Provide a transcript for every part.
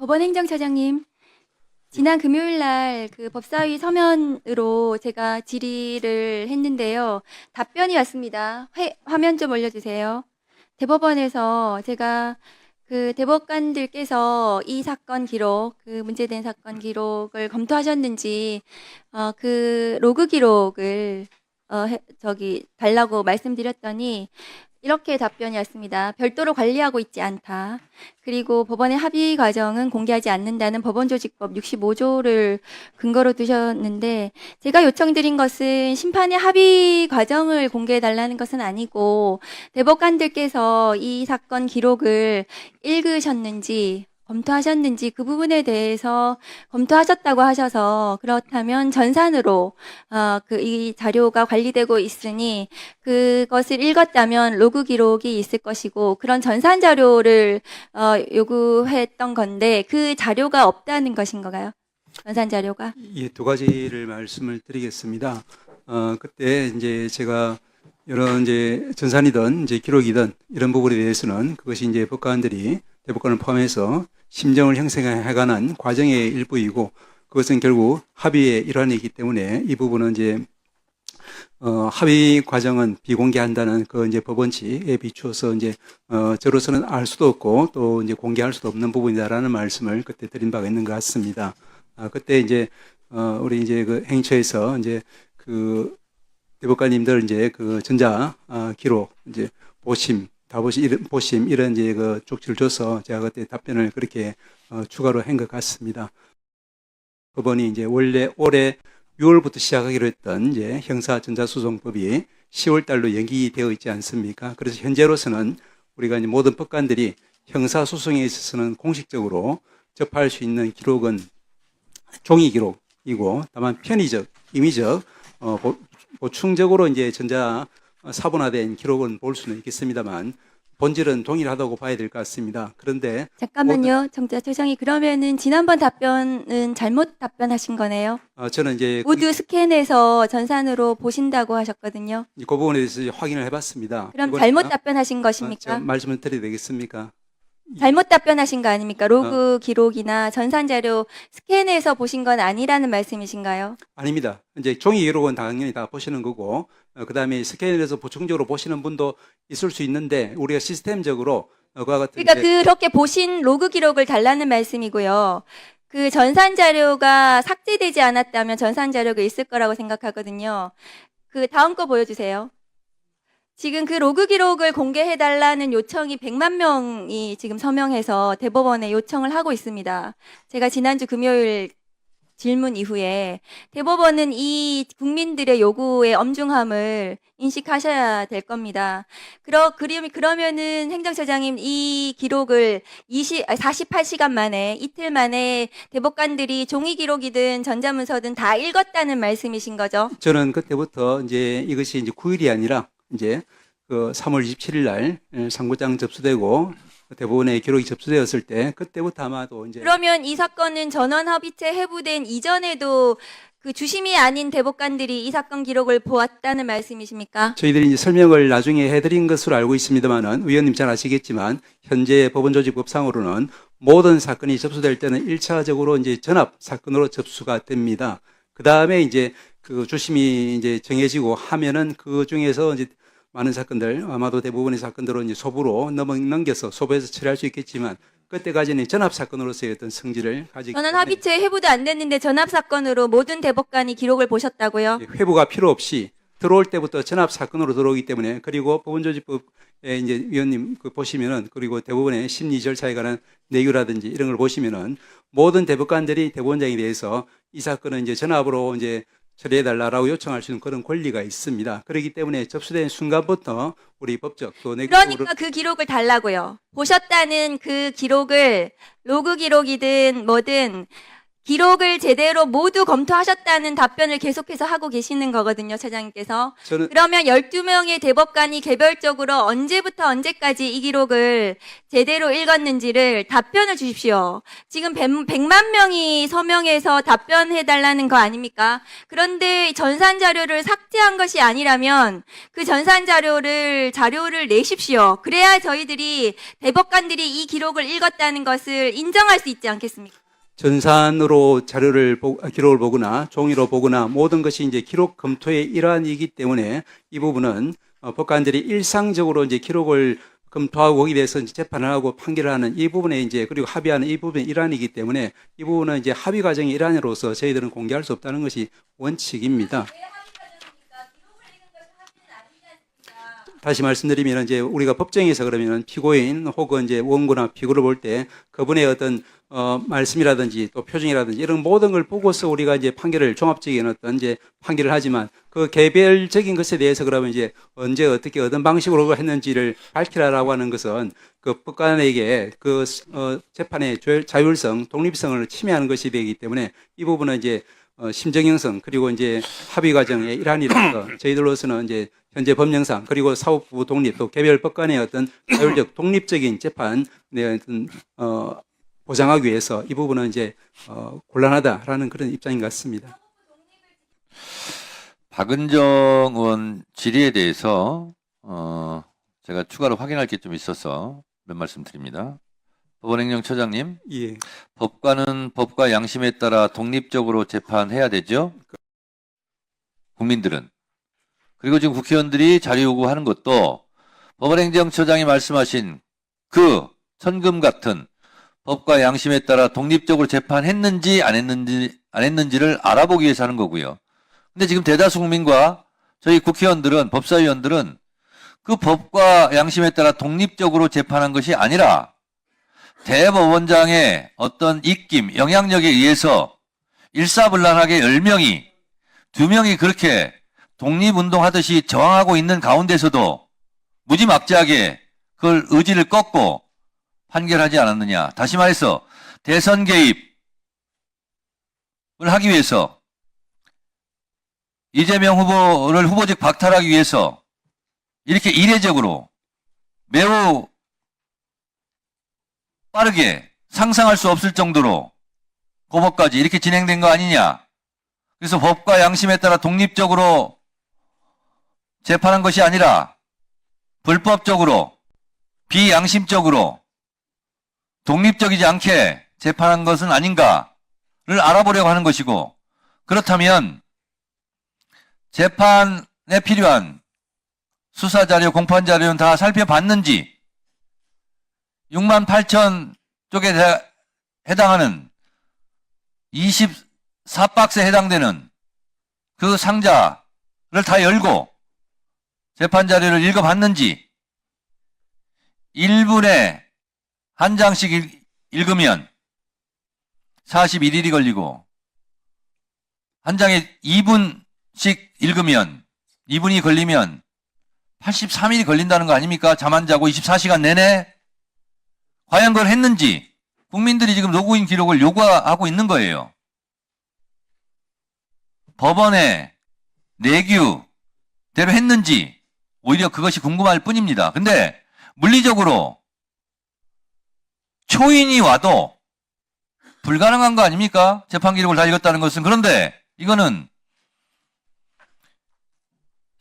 법원 행정처장님, 지난 금요일 날 그 법사위 서면으로 제가 질의를 했는데요. 답변이 왔습니다. 화면 좀 올려주세요. 대법원에서 제가 그 대법관들께서 이 사건 기록, 그 문제된 사건 기록을 검토하셨는지, 그 로그 기록을, 달라고 말씀드렸더니, 이렇게 답변이 왔습니다. 별도로 관리하고 있지 않다. 그리고 법원의 합의 과정은 공개하지 않는다는 법원조직법 65조를 근거로 두셨는데, 제가 요청드린 것은 심판의 합의 과정을 공개해달라는 것은 아니고, 대법관들께서 이 사건 기록을 읽으셨는지, 검토하셨는지 그 부분에 대해서 검토하셨다고 하셔서, 그렇다면 전산으로 이 자료가 관리되고 있으니 그것을 읽었다면 로그 기록이 있을 것이고, 그런 전산 자료를 요구했던 건데 그 자료가 없다는 것인가요? 전산 자료가? 예, 두 가지를 말씀을 드리겠습니다. 그때 이제 제가 여러 이제 전산이든 이제 기록이든 이런 부분에 대해서는 그것이 이제 법관들이 대법관을 포함해서 심정을 형성해가는 과정의 일부이고, 그것은 결국 합의의 일환이기 때문에 이 부분은 이제 합의 과정은 비공개한다는 그 이제 법원칙에 비추어서 이제 저로서는 알 수도 없고 또 이제 공개할 수도 없는 부분이다라는 말씀을 그때 드린 바가 있는 것 같습니다. 그때 이제 우리 이제 그 행처에서 이제 그 대법관님들 이제 그 전자 기록 이제 보심 이런 이제 그 쪽지를 줘서 제가 그때 답변을 그렇게 추가로 한 것 같습니다. 법원이 이제 원래 올해 6월부터 시작하기로 했던 이제 형사전자소송법이 10월 달로 연기되어 있지 않습니까? 그래서 현재로서는 우리가 이제 모든 법관들이 형사소송에 있어서는 공식적으로 접할 수 있는 기록은 종이 기록이고, 다만 편의적, 임의적, 보충적으로 이제 전자 사본화된 기록은 볼 수는 있겠습니다만 본질은 동일하다고 봐야 될 것 같습니다. 그런데 잠깐만요, 정자처장이. 그러면은 지난번 답변은 잘못 답변하신 거네요. 저는 이제 모두 스캔해서 전산으로 보신다고 하셨거든요. 그 부분에 대해서 확인을 해봤습니다. 그럼 잘못 답변하신 것입니까? 제가 말씀을 드려도 되겠습니까? 잘못 답변하신 거 아닙니까? 로그 기록이나 전산 자료 스캔해서 보신 건 아니라는 말씀이신가요? 아닙니다. 이제 종이 기록은 당연히 다 보시는 거고, 그 다음에 스캔해서 보충적으로 보시는 분도 있을 수 있는데, 우리가 시스템적으로 그와 같은 그러니까 그렇게 보신 로그 기록을 달라는 말씀이고요. 그 전산 자료가 삭제되지 않았다면 전산 자료가 있을 거라고 생각하거든요. 그 다음 거 보여주세요. 지금 그 로그 기록을 공개해달라는 요청이 100만 명이 지금 서명해서 대법원에 요청을 하고 있습니다. 제가 지난주 금요일 질문 이후에 대법원은 이 국민들의 요구의 엄중함을 인식하셔야 될 겁니다. 그러면은 행정처장님, 이 기록을 48시간 만에, 이틀 만에 대법관들이 종이 기록이든 전자문서든 다 읽었다는 말씀이신 거죠? 저는 그때부터 이제 이것이 이제 9일이 아니라 이제 그 3월 27일 날 상고장 접수되고 대법원에 기록이 접수되었을 때 그때부터 아마도 이제. 그러면 이 사건은 전원합의체 회부된 이전에도 그 주심이 아닌 대법관들이 이 사건 기록을 보았다는 말씀이십니까? 저희들이 이제 설명을 나중에 해드린 것으로 알고 있습니다만은, 의원님 잘 아시겠지만 현재 법원조직법상으로는 모든 사건이 접수될 때는 1차적으로 이제 전압 사건으로 접수가 됩니다. 그 다음에 이제 그 주심이 이제 정해지고 하면은 그 중에서 이제 많은 사건들, 아마도 대부분의 사건들은 이제 소부로 넘겨서 소부해서 처리할 수 있겠지만, 그때까지는 전압 사건으로서의 어떤 성질을 가지기 때문에. 전원 합의체 회부도 안 됐는데 전압 사건으로 모든 대법관이 기록을 보셨다고요? 회부가 필요 없이 들어올 때부터 전압 사건으로 들어오기 때문에. 그리고 법원조직법에 이제 위원님 그 보시면은, 그리고 대법원의 심리 절차에 관한 내유라든지 이런 걸 보시면은 모든 대법관들이 대법원장에 대해서 이 사건은 이제 전압으로 이제 처리해달라고 요청할 수 있는 그런 권리가 있습니다. 그렇기 때문에 접수된 순간부터 우리 법적 또 그러니까 그 기록을 달라고요. 보셨다는 그 기록을 로그 기록이든 뭐든 기록을 제대로 모두 검토하셨다는 답변을 계속해서 하고 계시는 거거든요, 차장님께서. 저는 그러면 12명의 대법관이 개별적으로 언제부터 언제까지 이 기록을 제대로 읽었는지를 답변을 주십시오. 지금 100만 명이 서명해서 답변해달라는 거 아닙니까? 그런데 전산 자료를 삭제한 것이 아니라면 그 전산 자료를 내십시오. 그래야 저희들이 대법관들이 이 기록을 읽었다는 것을 인정할 수 있지 않겠습니까? 전산으로 기록을 보거나 종이로 보거나 모든 것이 이제 기록 검토의 일환이기 때문에 이 부분은 법관들이 일상적으로 이제 기록을 검토하고 거기에 대해서 이제 재판을 하고 판결을 하는 이 부분에 이제 그리고 합의하는 이 부분의 일환이기 때문에 이 부분은 이제 합의 과정의 일환으로서 저희들은 공개할 수 없다는 것이 원칙입니다. 다시 말씀드리면 이제 우리가 법정에서 그러면 피고인 혹은 이제 원고나 피고를 볼 때 그분의 어떤 말씀이라든지 또 표정이라든지 이런 모든 걸 보고서 우리가 이제 판결을 종합적인 어떤 이제 판결을 하지만 그 개별적인 것에 대해서 그러면 이제 언제 어떻게 어떤 방식으로 했는지를 밝히라라고 하는 것은 그 법관에게 그 재판의 자율성, 독립성을 침해하는 것이 되기 때문에 이 부분은 이제 심정 형성 그리고 이제 합의 과정의 일환이라서 저희들로서는 이제 현재 법령상 그리고 사법부 독립 또 개별 법관의 어떤 자율적 독립적인 재판의 어떤 보장하기 위해서 이 부분은 이제 곤란하다라는 그런 입장인 것 같습니다. 박은정 의원 질의에 대해서 제가 추가로 확인할 게 좀 있어서 몇 말씀 드립니다. 법원행정처장님, 예. 법관은 법과 양심에 따라 독립적으로 재판해야 되죠? 국민들은. 그리고 지금 국회의원들이 자료 요구하는 것도 법원행정처장이 말씀하신 그 천금 같은 법과 양심에 따라 독립적으로 재판했는지 안 했는지를 알아보기 위해서 하는 거고요. 근데 지금 대다수 국민과 저희 국회의원들은, 법사위원들은 그 법과 양심에 따라 독립적으로 재판한 것이 아니라 대법원장의 어떤 입김, 영향력에 의해서 일사불란하게 10명이, 2명이 그렇게 독립운동하듯이 저항하고 있는 가운데서도 무지막지하게 그걸 의지를 꺾고 판결하지 않았느냐. 다시 말해서 대선 개입을 하기 위해서 이재명 후보를 후보직 박탈하기 위해서 이렇게 이례적으로 매우 빠르게 상상할 수 없을 정도로 고법까지 이렇게 진행된 거 아니냐. 그래서 법과 양심에 따라 독립적으로 재판한 것이 아니라 불법적으로 비양심적으로 독립적이지 않게 재판한 것은 아닌가를 알아보려고 하는 것이고, 그렇다면 재판에 필요한 수사자료, 공판자료는 다 살펴봤는지 6만 8천 쪽에 해당하는 24박스에 해당되는 그 상자를 다 열고 재판자료를 읽어봤는지 1분에 한 장씩 읽으면 41일이 걸리고 한 장에 2분씩 읽으면 2분이 걸리면 83일이 걸린다는 거 아닙니까? 잠 안 자고 24시간 내내 과연 그걸 했는지 국민들이 지금 로그인 기록을 요구하고 있는 거예요. 법원의 내규대로 했는지 오히려 그것이 궁금할 뿐입니다. 근데 물리적으로 초인이 와도 불가능한 거 아닙니까? 재판 기록을 다 읽었다는 것은. 그런데 이거는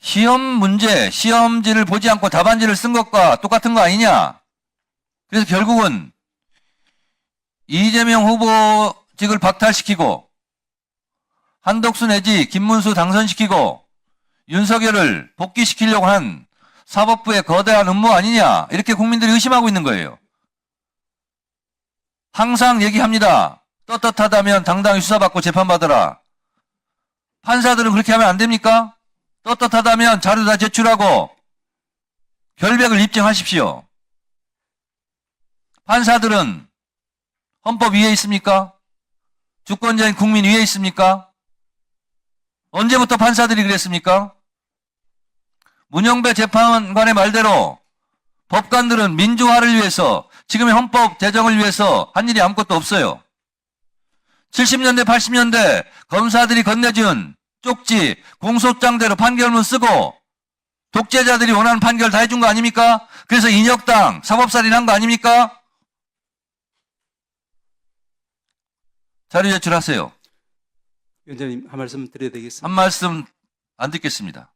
시험 문제, 시험지를 보지 않고 답안지를 쓴 것과 똑같은 거 아니냐? 그래서 결국은 이재명 후보직을 박탈시키고 한덕수 내지 김문수 당선시키고 윤석열을 복귀시키려고 한 사법부의 거대한 음모 아니냐, 이렇게 국민들이 의심하고 있는 거예요. 항상 얘기합니다. 떳떳하다면 당당히 수사받고 재판받아라. 판사들은 그렇게 하면 안 됩니까? 떳떳하다면 자료 다 제출하고 결백을 입증하십시오. 판사들은 헌법 위에 있습니까? 주권자인 국민 위에 있습니까? 언제부터 판사들이 그랬습니까? 문영배 재판관의 말대로 법관들은 민주화를 위해서, 지금의 헌법 제정을 위해서 한 일이 아무것도 없어요. 70년대, 80년대 검사들이 건네준 쪽지, 공소장대로 판결문 쓰고 독재자들이 원하는 판결 다 해준 거 아닙니까? 그래서 인혁당 사법살인한 거 아닙니까? 자료 제출하세요. 위원장님 한 말씀 드려야 되겠습니다. 한 말씀 안 듣겠습니다.